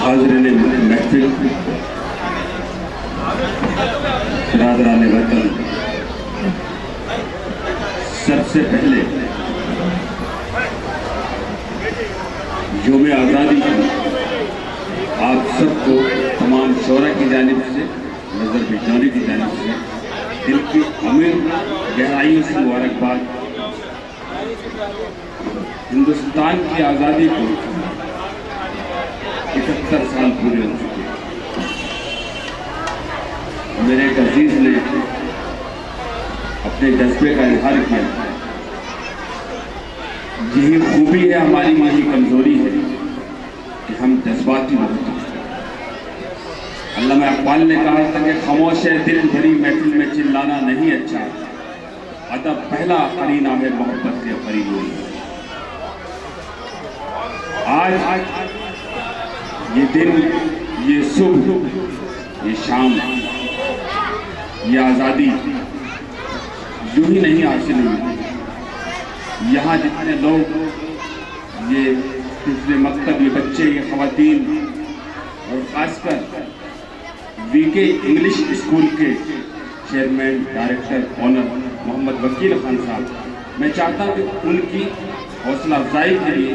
हाज़रीन महफिल, बिरादरान वतन, सबसे पहले यौम आज़ादी की आप सबको तमाम शोरा की जानिब से, नज़र बिजानी की जानिब से दिल की अमीर गहराइयों से मुबारकबाद। हिंदुस्तान की आज़ादी को 71 साल पूरे हो चुके हैं। मेरे एक अजीज ने अपने जज्बे का इजहार किया, यही खूबी है हमारी, यही कमजोरी है कि हम जज्बाती बहुत हैं। अल्लामा इकबाल ने कहा था कि खामोश है दिल भरी महफिल में चिल्लाना नहीं अच्छा, अदब पहला करीना है मोहब्बत के करीब। आज ये दिन, ये सुबह, ये शाम, ये आज़ादी यूं ही नहीं हासिल हुई। यहाँ जितने लोग, ये पिछले मकतब, ये बच्चे, ये ख़वातीन और ख़ासकर वीके इंग्लिश स्कूल के चेयरमैन, डायरेक्टर, ऑनर मोहम्मद वकील खान साहब, मैं चाहता हूँ कि उनकी हौसला अफजाई के लिए,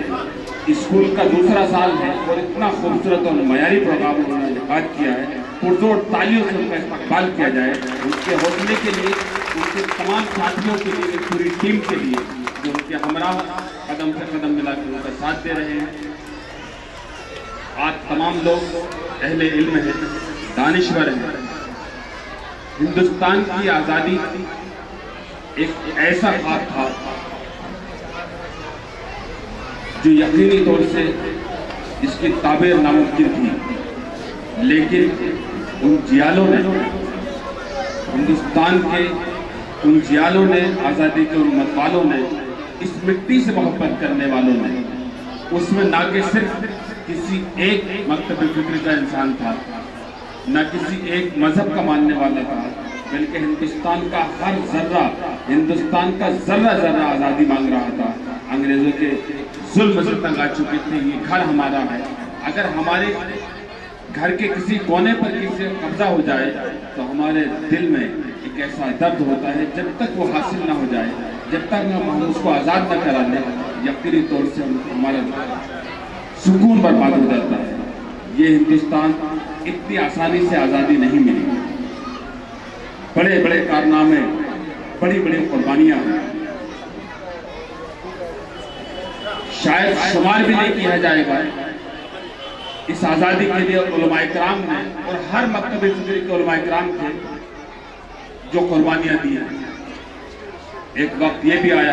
स्कूल का दूसरा साल है और इतना खूबसूरत और मयारी प्रोग्राम उन्होंने इनेकाद किया है, पुरजोर तालियों से उनका इस्तकबाल किया जाए। उनके हौसले के लिए, उनके तमाम साथियों के लिए, पूरी टीम के लिए जो उनके हमराह कदम से कदम मिलाकर उनका साथ दे रहे हैं। आज तमाम लोग अहले इल्म हैं, दानिश्वर हैं। हिंदुस्तान की आज़ादी एक ऐसा ख्वाब था जो यकीनी तौर से इसकी ताबीर नामुमकिन थी, लेकिन उन जियालों ने, हिंदुस्तान के उन जियालों ने, आज़ादी के उन मतवालों ने, इस मिट्टी से मोहब्बत करने वालों ने, उसमें ना कि सिर्फ किसी एक मकतब फिक्र का इंसान था, न किसी एक मजहब का मानने वाला था, बल्कि हिंदुस्तान का हर जर्रा, हिंदुस्तान का जर्रा जर्रा आज़ादी मांग रहा था। अंग्रेज़ों के जुल्म से तंग आ चुके थे। ये घर हमारा है, अगर हमारे घर के किसी कोने पर किसी कब्जा हो जाए तो हमारे दिल में एक ऐसा दर्द होता है, जब तक वो हासिल ना हो जाए, जब तक हम उसको आज़ाद न करा लें, यकीनी तौर से हमारा सुकून बर्बाद हो जाता है। ये हिंदुस्तान इतनी आसानी से आज़ादी नहीं मिली, बड़े बड़े कारनामे, बड़ी बड़ी कुर्बानियाँ हैं, शायद शुमार भी नहीं किया जाएगा। इस आज़ादी के लिए उलमाए किराम ने और हर मकतब फिक्र के उलमाए किराम थे जो कुर्बानियाँ दी हैं। एक वक्त ये भी आया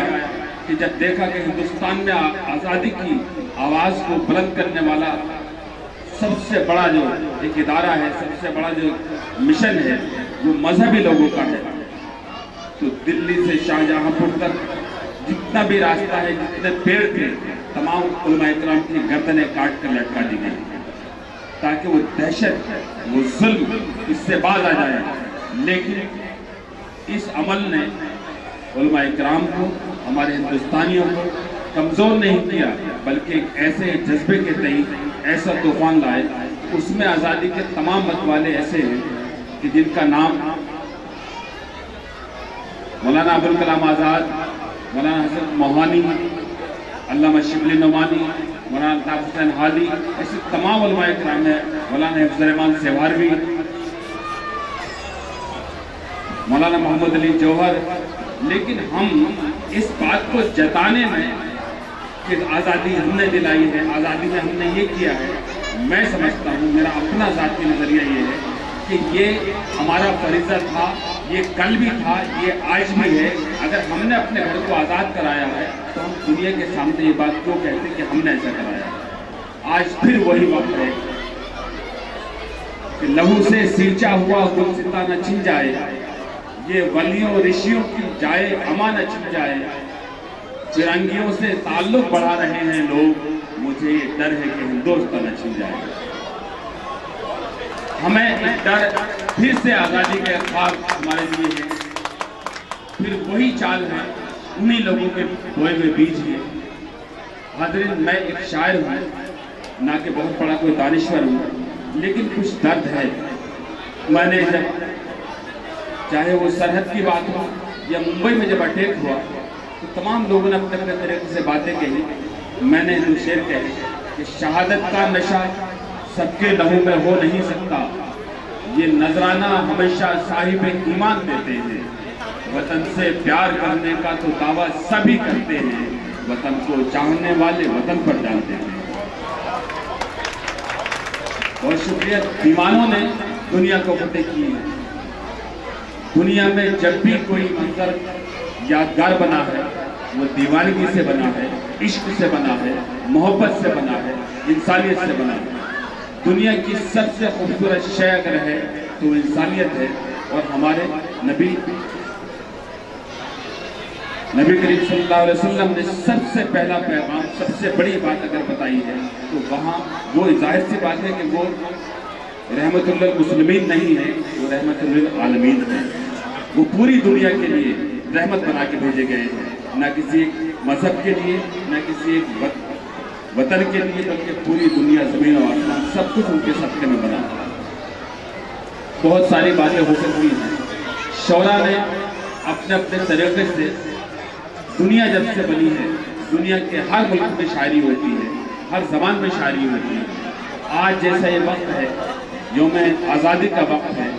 कि जब देखा कि हिंदुस्तान में आज़ादी की आवाज़ को बुलंद करने वाला सबसे बड़ा जो एक इदारा है, सबसे बड़ा जो मिशन है, वो मजहबी लोगों का है, तो दिल्ली से शाहजहांपुर तक जितना भी रास्ता है, जितने पेड़ थे, तमाम उलमाए किराम की गर्दनें काट कर लटका दी गई ताकि वो दहशत, वो जुल्म इससे बाज आ जाए। लेकिन इस अमल ने उलमाए किराम को, हमारे हिंदुस्तानियों को कमज़ोर नहीं किया, बल्कि एक ऐसे जज्बे के तहत ऐसा तूफान लाए, उसमें आज़ादी के तमाम मतवाले ऐसे हैं कि जिनका नाम मौलाना अबुल कलाम आज़ाद, मौलाना हसन मोहानी, अल्लामा शिबली नोमानी, मौलाना अल्ताफ हुसैन हादी, ऐसे तमाम उलमाए किराम हैं, मौलाना हिफ्ज़ुर रहमान सेवारवी, मौलाना मोहम्मद अली जौहर। लेकिन हम इस बात को जताने में कि आज़ादी हमने दिलाई है, आज़ादी में हमने ये किया है, मैं समझता हूँ, मेरा अपना ज़ाती नज़रिया ये है کہ یہ ہمارا فریضہ تھا، یہ کل بھی تھا، یہ آج بھی ہے۔ اگر ہم نے اپنے گھر کو آزاد کرایا ہے تو ہم دنیا کے سامنے یہ بات کیوں کہتے کہ ہم نے ایسا کرایا ہے؟ آج پھر وہی وقت ہے کہ لہو سے سینچا ہوا گلستہ نہ چھن جائے، یہ ولیوں رشیوں کی جائے اما نہ چھن جائے، فرنگیوں سے تعلق بڑھا رہے ہیں لوگ، مجھے یہ ڈر ہے کہ ہندوستان نہ چھن جائے۔ ہمیں ایک ڈر پھر سے آزادی کے خواب ہمارے لیے ہے، پھر وہی چال ہے، انہی لوگوں کے بوئے ہوئے بیج ہے۔ حاضرین، میں ایک شاعر ہوں، نہ کہ بہت بڑا کوئی دانشور ہوں، لیکن کچھ درد ہے۔ میں نے جب چاہے وہ سرحد کی بات ہو یا ممبئی میں جب اٹیک ہوا تو تمام لوگوں نے اپنے اپنے طریقے سے باتیں کہی۔ میں نے دو شعر کہے کہ شہادت کا نشہ سب کے لہو میں ہو نہیں سکتا، یہ نذرانہ ہمیشہ صاحب ایمان دیتے ہیں، وطن سے پیار کرنے کا تو دعویٰ سبھی کرتے ہیں، وطن کو چاہنے والے وطن پر جانتے ہیں۔ بہت شکریہ۔ دیوانوں نے دنیا کو فتح کی ہے۔ دنیا میں جب بھی کوئی منظر یادگار بنا ہے وہ دیوانگی سے بنا ہے، عشق سے بنا ہے، محبت سے بنا ہے، انسانیت سے بنا ہے۔ دنیا کی سب سے خوبصورت شے اگر ہے تو انسانیت ہے، اور ہمارے نبی کریم صلی اللہ علیہ وسلم نے سب سے پہلا پیغام، سب سے بڑی بات اگر بتائی ہے تو وہاں وہ ظاہر سی بات ہے کہ وہ رحمت للمسلمین نہیں ہے، وہ رحمت للعالمین ہے۔ وہ پوری دنیا کے لیے رحمت بنا کے بھیجے گئے ہیں، نہ کسی ایک مذہب کے لیے، نہ کسی ایک وطن کے لیے، بلکہ پوری دنیا، زمین و آسمان سب کچھ ان کے صدقے میں بنا۔ بہت ساری باتیں ہو سکتی ہیں۔ شعراء نے اپنے اپنے طریقے سے، دنیا جب سے بنی ہے، دنیا کے ہر ملک میں شاعری ہوتی ہے، ہر زبان میں شاعری ہوتی ہے۔ آج جیسا یہ وقت ہے، یوم آزادی کا وقت ہے،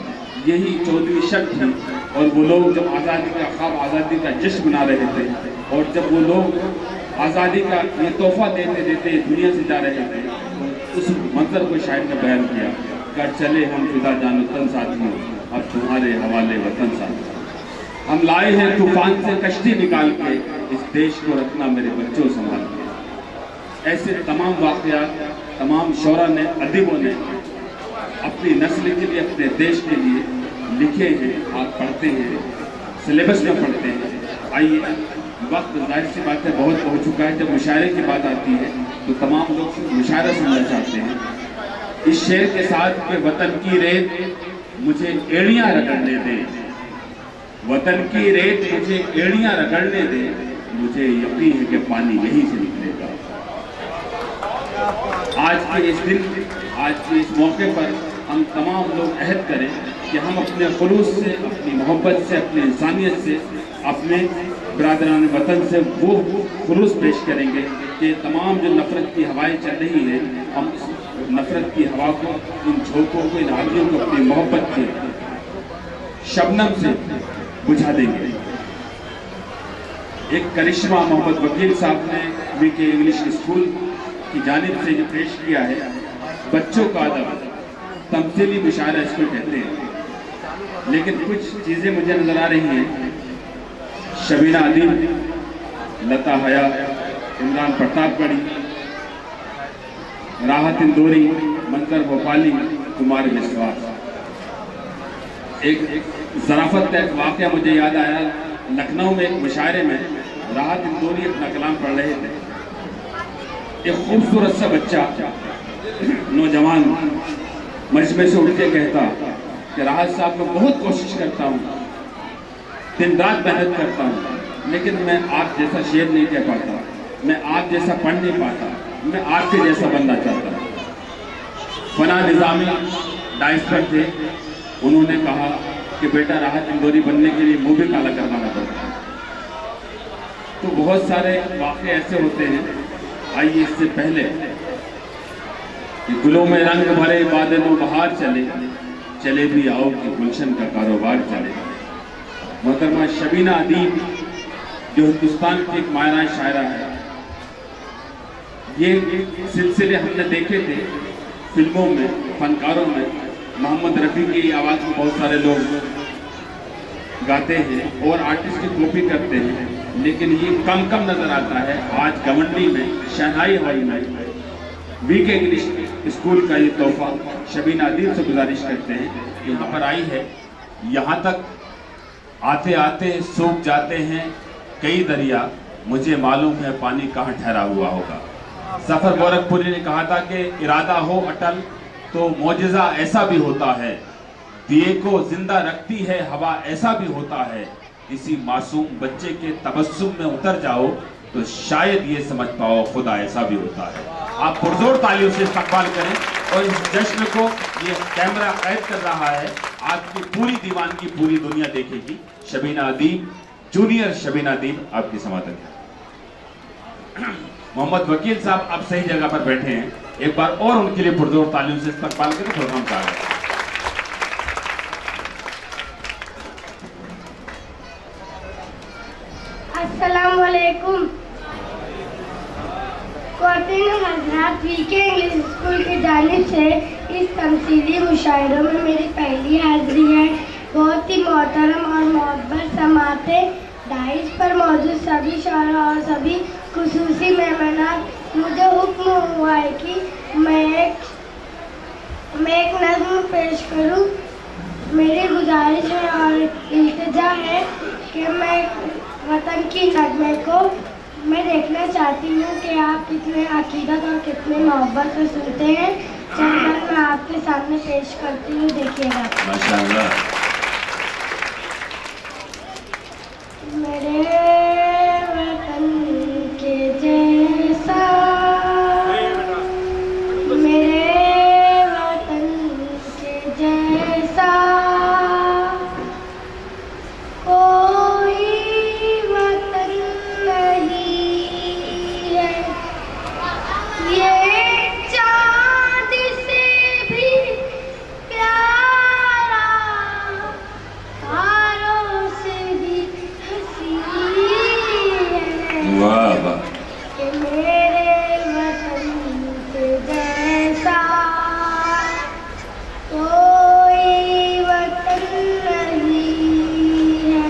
یہی 14ویں شب تھی، اور وہ لوگ جب آزادی کا خواب، آزادی کا جشن منا رہے تھے، اور جب وہ لوگ آزادی کا یہ تحفہ دیتے دیتے دنیا سے جا رہے تھے، اس منظر کو شاعر نے بیان کیا۔ کر چلے ہم فدا جان وطن ساتھیوں، اب تمہارے حوالے وطن ساتھیوں، ہم لائے ہیں طوفان سے کشتی نکال کے، اس دیش کو رکھنا میرے بچوں سنبھال کے۔ ایسے تمام واقعات تمام شعراء نے، ادیبوں نے اپنی نسل کے لیے، اپنے دیش کے لیے لکھے ہیں، آپ پڑھتے ہیں، سلیبس میں پڑھتے ہیں۔ آئیے، وقت ظاہر سی بات ہے بہت ہو چکا ہے، جب مشاعرے کی بات آتی ہے تو تمام لوگ مشاعرہ سننا چاہتے ہیں۔ اس شعر کے ساتھ کہ وطن کی ریت مجھے ایڑیاں رگڑنے دے، وطن کی ریت مجھے ایڑیاں رگڑنے دے، مجھے یقین ہے کہ پانی یہیں سے نکلے گا۔ آج کے اس دن، آج کے اس موقع پر ہم تمام لوگ عہد کریں کہ ہم اپنے خلوص سے، اپنی محبت سے، اپنی انسانیت سے، اپنے برادران وطن سے وہ خلوص پیش کریں گے کہ تمام جو نفرت کی ہوائیں چل رہی ہیں، ہم اس نفرت کی ہوا کو، ان جھونکوں کو، ان آگیوں کو اپنی محبت کے شبنم سے بجھا دیں گے۔ ایک کرشمہ محمد وکیل صاحب نے وی کے انگلش اسکول کی جانب سے جو پیش کیا ہے، بچوں کا ادب، تمثیلی مشاعرہ اس کو کہتے ہیں، لیکن کچھ چیزیں مجھے نظر آ رہی ہیں۔ شبینہ ادیب، لتا حیا، عمران پرتاپ گڑھی، راحت اندوری، منظر بھوپالی، کمار وشواس۔ ایک ظرافت کا ایک واقعہ مجھے یاد آیا، لکھنؤ میں ایک مشاعرے میں راحت اندوری اپنا کلام پڑھ رہے تھے۔ ایک خوبصورت سا بچہ، نوجوان، مجمع سے اٹھ کے کہتا کہ راحت صاحب میں بہت کوشش کرتا ہوں، دن رات محنت کرتا ہوں، لیکن میں آپ جیسا شعر نہیں کہہ پاتا، میں آپ جیسا پڑھ نہیں پاتا، میں آپ کے جیسا بننا چاہتا ہوں۔ فنا نظامی ڈائس پر تھے، انہوں نے کہا کہ بیٹا راحت اندوری بننے کے لیے منہ بھی کالا کروانا پڑتا ہے۔ تو بہت سارے واقعے ایسے ہوتے ہیں۔ آئیے اس سے پہلے کہ گلوں میں رنگ بھرے بادل و بہار چلے، چلے بھی آؤ کہ گلشن کا کاروبار چلے۔ محترمہ شبینہ ادیب جو ہندوستان کی ایک ماہرہ شاعرہ ہے، یہ سلسلے ہم نے دیکھے تھے فلموں میں، فنکاروں میں، मोहम्मद रफ़ी की आवाज़ को बहुत सारे लोग गाते हैं और आर्टिस्ट की कॉपी करते हैं, लेकिन ये कम नज़र आता है। आज गवंडी में शहनाई हॉल में वीके इंग्लिश स्कूल का ये तोहफा शबीना अदीब से गुजारिश करते हैं कि यहाँ पर आई है। यहाँ तक आते आते सूख जाते हैं कई दरिया, मुझे मालूम है पानी कहाँ ठहरा हुआ होगा। सफर गोरखपुरी ने कहा था कि इरादा हो अटल तो मौजज़ा ऐसा भी होता है, दिए को जिंदा रखती है हवा ऐसा भी होता है, किसी मासूम बच्चे के तबस्सुम में उतर जाओ तो शायद ये समझ पाओ खुदा ऐसा भी होता है। आप पुरजोर तालियों से इस्तकबाल करें और इस जश्न को ये कैमरा कैद कर रहा है, आपकी पूरी दीवान की पूरी दुनिया देखेगी। शबीना अदीब, जूनियर शबीना अदीब आपकी समातन है। मोहम्मद वकील साहब आप सही जगह पर बैठे हैं, एक बार और उनके लिए पुरजोर तालियों से इस्तकबाल करें। प्रोग्राम का अस्सलाम वालेकुम। ख्वातीन हज़रात, वीके इंग्लिश स्कूल की जानिब से इस तमसीली मुशायरों में मेरी पहली हाजिरी है। बहुत ही मोहतरम और मोहब्बर समातें, दाइश पर मौजूद सभी शोरा और सभी खुसूसी मेहमानान, मुझे हुक्म हुआ है कि मैं एक नज़्म पेश करूं। मेरी गुजारिश है और इल्तिजा है कि मैं वतन की नगमे को मैं देखना चाहती हूँ कि आप कितने अकीदत और कितने मोहब्बत से सुनते हैं। चंदन मैं आपके सामने पेश करती हूँ, देखिएगा। माशाअल्लाह। मेरे वतन के जैसा, मेरे वतन के जैसा कोई वतन नहीं है। ये चाँद से भी प्यारा, तारों से भी हसीन है। वाह वाह। कि मेरे वतन के जैसा कोई वतन नहीं है।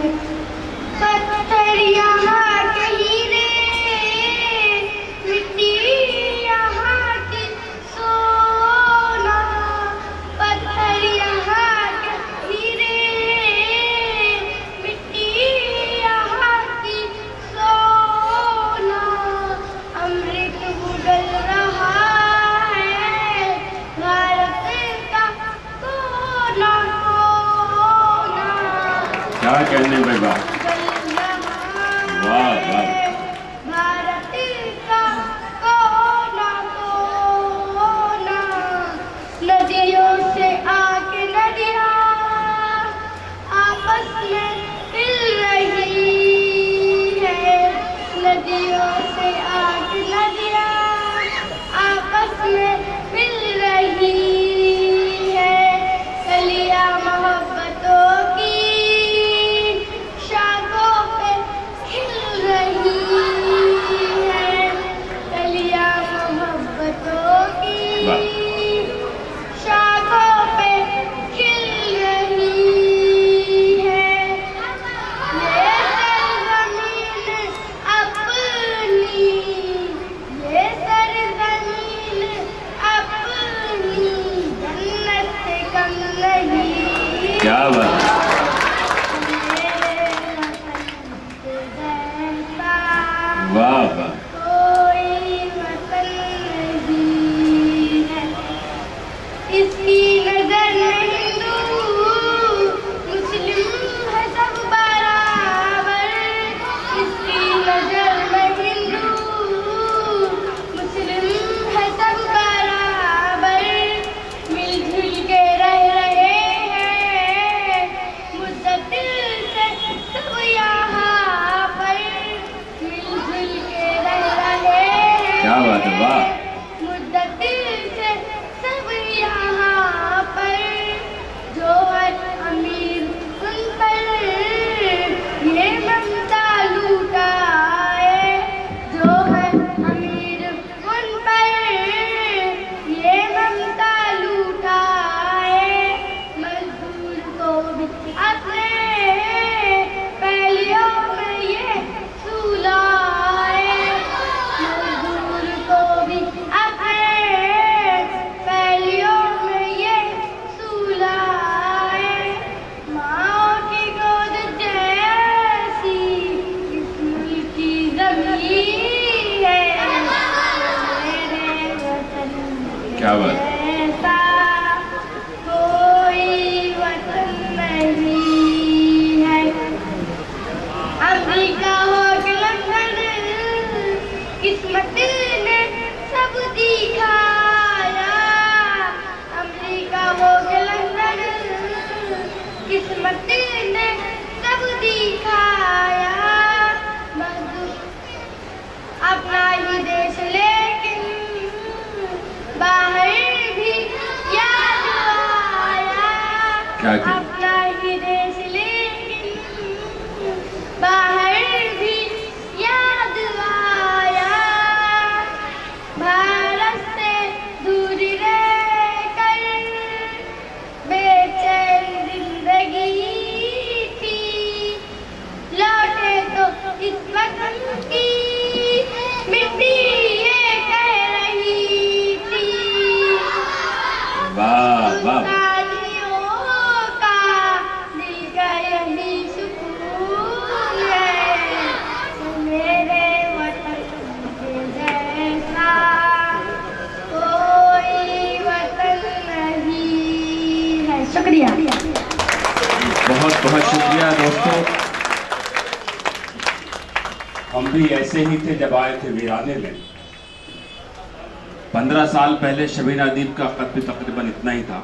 पत्थर यहाँ के हीरे, मिट्टी यहाँ की सोना, पत्थर यहाँ के हीरे, मिट्टी यहाँ की सोना। अमृत उगल रहा है भारत का कोना कोना। क्या कहने भाई, वाह वाह वाह। भारत का कोना कोना, नदियों से आके नदियाँ आपस में मिल रही है। नदियों से आके नदियाँ आपस में मिल रही है। कलियाँ मोहब्बतों की शाखों पे खिल रही है। कलियाँ मोहब्बतों की वाह। शाखों पे खिल रही है। ये सरज़मीन अपनी, ये सरज़मीन अपनी जन्नत से कम नहीं। क्या बात। वाह वाह। कोई वतन नहीं है। इसकी नजर में हिंदू मुस्लिम है सब बराबर। इसकी नजर में हिंदू मुस्लिम है सब बराबर। मिलजुल के रह रहे हैं بھی اپنے پہلیوں میں یہ سلائے، مزدور کو بھی اپنے پہلیوں میں یہ سلائے، ماں کی گود جیسی اس ملک کی زمین ہے، میرے وطن کیا بات ایسا کوئی وطن نہیں ہے۔ امریکہ ہو کہ لندن، قسمت نے سب دکھایا، امریکہ ہو کہ لندن، قسمت نے سب دکھایا، مزدور اپنا ہی دیش لیکن باہر بھی یاد آیا، کیا کہ اپنا ہی دیش لیکن باہر بھی یاد آیا، بھارت سے دور رہ کر بے چین زندگی تھی، لوٹے تو اس وطن کی مٹی یہ کہہ رہی تھی، واہ واہ تالیوں کا دل کا یہی سکون ہے، میرے وطن کے جیسا کوئی وطن نہیں ہے۔ شکریہ۔ بہت بہت شکریہ دوستوں، ہم بھی ایسے ہی تھے جب آئے تھے ویرانے میں۔ 15 سال پہلے شبینہ ادیب کا قد بھی تقریباً اتنا ہی تھا،